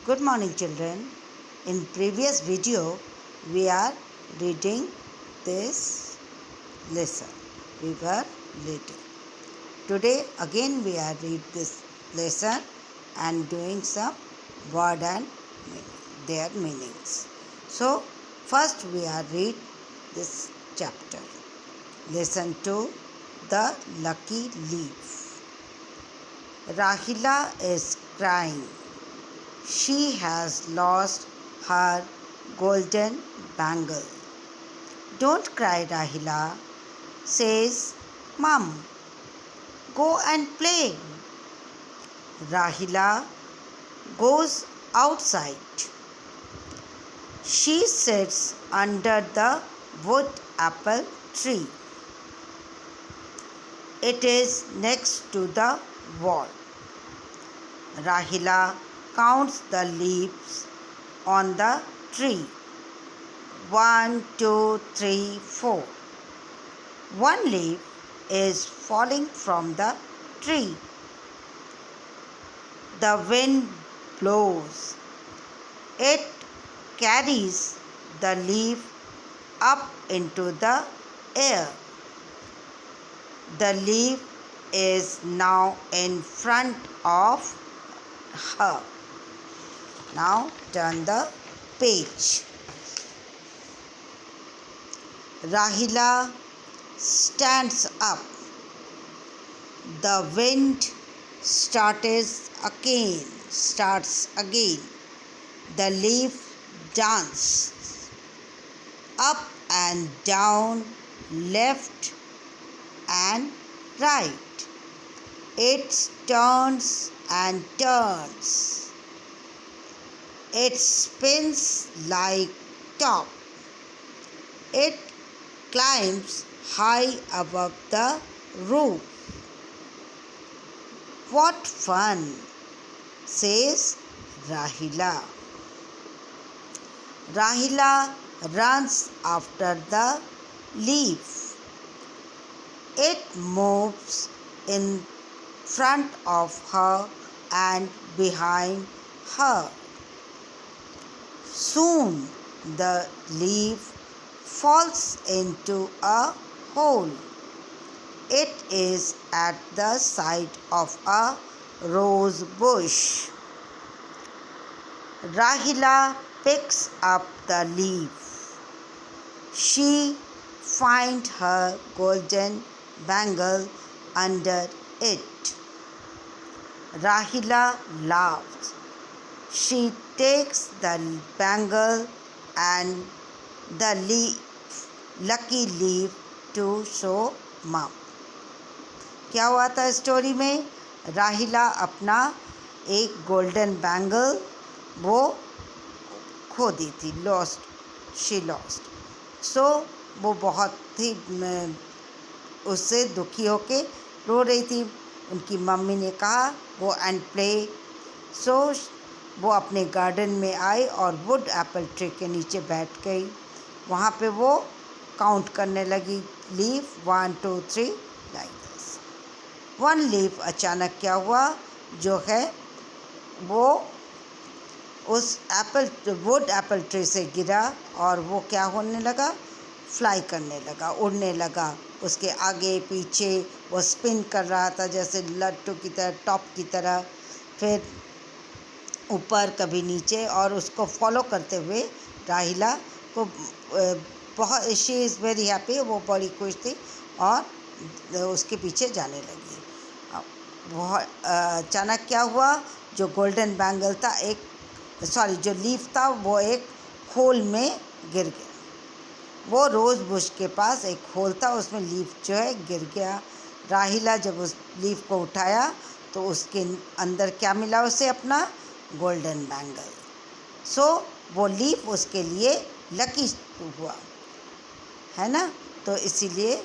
Good morning, children. In previous video, we are reading this lesson. We were reading. Today again we are read this lesson and doing some word and their meanings. So first we are read this chapter. Lesson 2, The Lucky Leaf. Rahila is crying. She has lost her golden bangle. Don't cry, Rahila, says Mum. Go and play. Rahila goes outside. She sits under the wood apple tree. It is next to the wall. Rahila counts the leaves on the tree. 1, 2, 3, 4. One leaf is falling from the tree. The wind blows. It carries the leaf up into the air. The leaf is now in front of her. Now turn the page. Rahila stands up. The wind starts again. The leaf dances up and down, left and right. It turns and turns. It spins like top. It climbs high above the roof. What fun, says Rahila. Rahila runs after the leaf. It moves in front of her and behind her. Soon the leaf falls into a hole. It is at the side of a rose bush. Rahila picks up the leaf. She finds her golden bangle under it. Rahila laughs. She takes the bangle and the lucky leaf to show Mom. क्या हुआ था story में? राहिला अपना एक golden bangle वो खो दी थी, शी लॉस्ट. सो वो बहुत ही उससे दुखी होके रो रही थी. उनकी मम्मी ने कहा गो एंड प्ले. सो वो अपने गार्डन में आई और वुड एप्पल ट्री के नीचे बैठ गई. वहाँ पे वो काउंट करने लगी leaf 1, 2, 3 like this. One leaf अचानक क्या हुआ जो है वो उस वुड एप्पल ट्री से गिरा और वो क्या होने लगा, फ्लाई करने लगा, उड़ने लगा. उसके आगे पीछे वो स्पिन कर रहा था जैसे लट्टू की तरह, टॉप की तरह, फिर ऊपर कभी नीचे, और उसको फॉलो करते हुए राहिला को बहुत शी इज़ वेरी हैप्पी. वो बड़ी खुश थी और उसके पीछे जाने लगी. बहुत अचानक क्या हुआ, जो गोल्डन बैंगल था जो लीफ था वो एक होल में गिर गया. वो रोज़ बुश के पास एक होल था, उसमें लीफ जो है गिर गया. राहिला जब उस लीफ को उठाया तो उसके अंदर क्या मिला उसे, अपना गोल्डन बैंगल. सो वो लीफ उसके लिए लकी हुआ, है ना. तो इसीलिए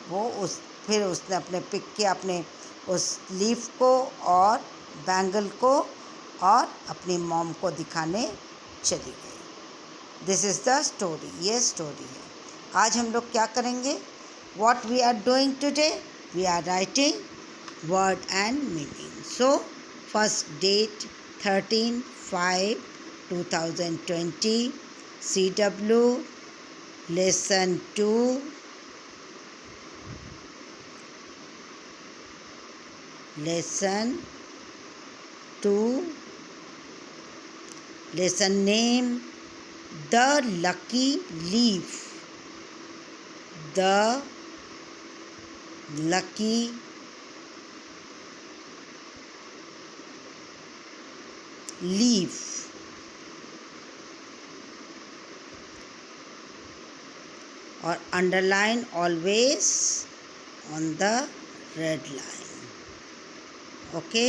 वो फिर उसने अपने पिक किया अपने उस लीफ को और बैंगल को और अपनी मॉम को दिखाने चली गई. This is the story. ये स्टोरी है. आज हम लोग क्या करेंगे? What we are doing today? We are writing word and meaning. So first date 13/5 2020 CW Lesson 2 Lesson 2 Lesson name The Lucky Leaf. The Lucky Leaf. और underline always on the red line. Okay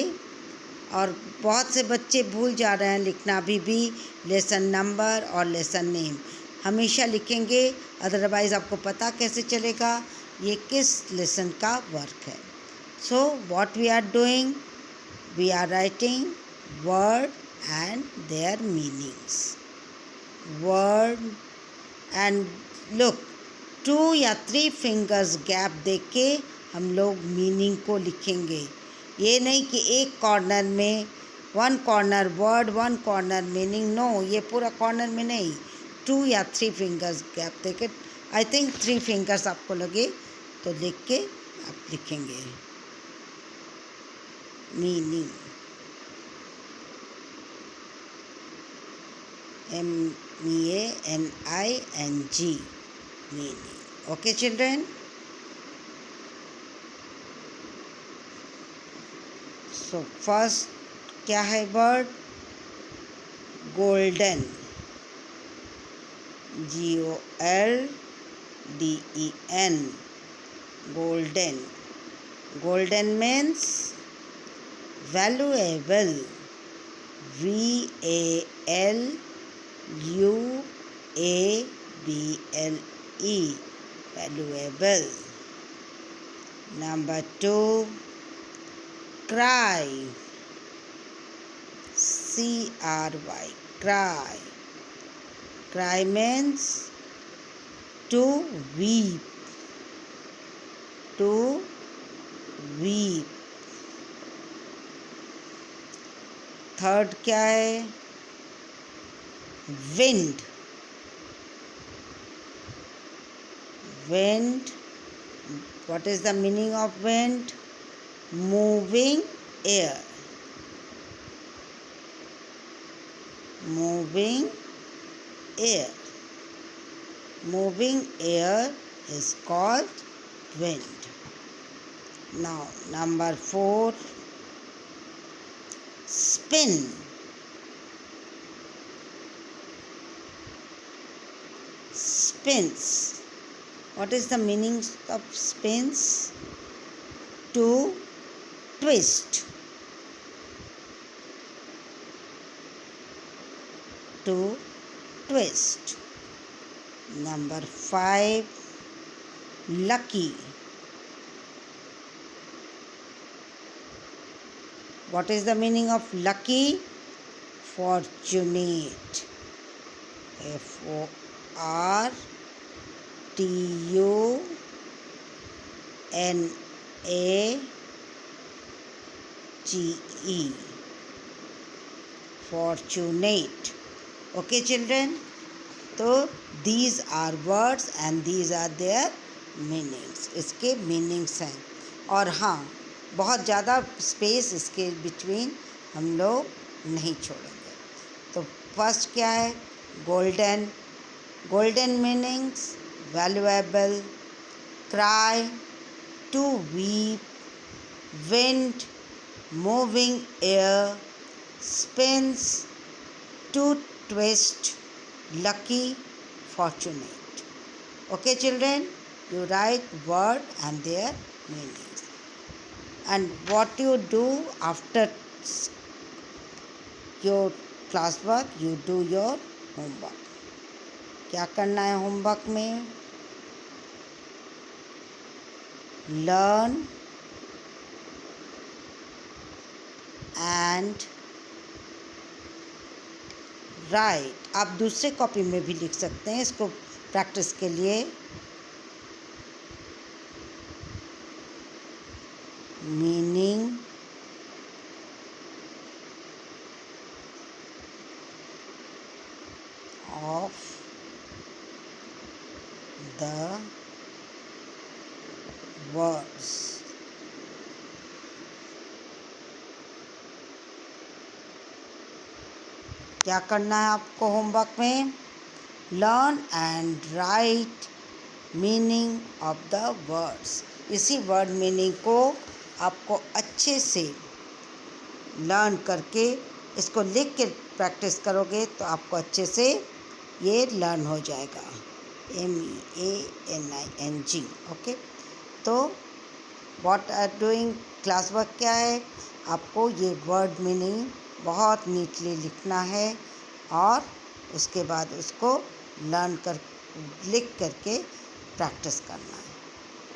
और बहुत से बच्चे भूल जा रहे हैं लिखना अभी भी लेसन नंबर और लेसन नेम हमेशा लिखेंगे, अदरवाइज़ आपको पता कैसे चलेगा ये किस लेसन का वर्क है. So what we are doing, we are writing word and their meanings. Word and look 2 या 3 फिंगर्स गैप देख के हम लोग मीनिंग को लिखेंगे. ये नहीं कि एक कॉर्नर में 1 corner word 1 corner meaning, no, ये पूरा कॉर्नर में नहीं. 2 या 3 फिंगर्स गैप देके, आई थिंक 3 फिंगर्स आपको लगे तो लिख के आप लिखेंगे meaning. MEANING meaning. Okay children? So first क्या है word? Golden. GOLDEN. golden. Golden means valuable. VALUABLE. valuable. Number 2, cry. CRY. cry. Cry means to weep. To weep. Third क्या है? wind. Wind. What is the meaning of wind? Moving air. Moving air. Moving air is called wind. Now number 4, spin. Spins. What is the meaning of spins? To twist. To twist. Number 5, lucky. What is the meaning of lucky? Fortunate. FORTUNATE. Fortunate. Okay children? तो these are words and these are their meanings. इसके meanings हैं. और हाँ, बहुत ज़्यादा space इसके between हम लोग नहीं छोड़ेंगे. तो फर्स्ट क्या है? Golden. Golden meanings valuable, cry, to weep, wind, moving air, spins, to twist, lucky, fortunate. Okay children, you write word and their meanings. And what you do after your classwork, you do your homework. क्या करना है homework में? Learn and right. आप दूसरे copy में भी लिख सकते हैं इसको प्रैक्टिस के लिए. Meaning, of the words. क्या करना है आपको होमवर्क में? Learn and right meaning of the words. इसी वर्ड मीनिंग को आपको अच्छे से लर्न करके इसको लिख के प्रैक्टिस करोगे तो आपको अच्छे से ये लर्न हो जाएगा. MEANING. ओके, तो what are doing, class work क्या है? आपको ये वर्ड मीनिंग बहुत नीटली लिखना है और उसके बाद उसको लर्न कर लिख करके प्रैक्टिस करना है.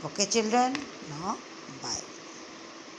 Okay children, now bye.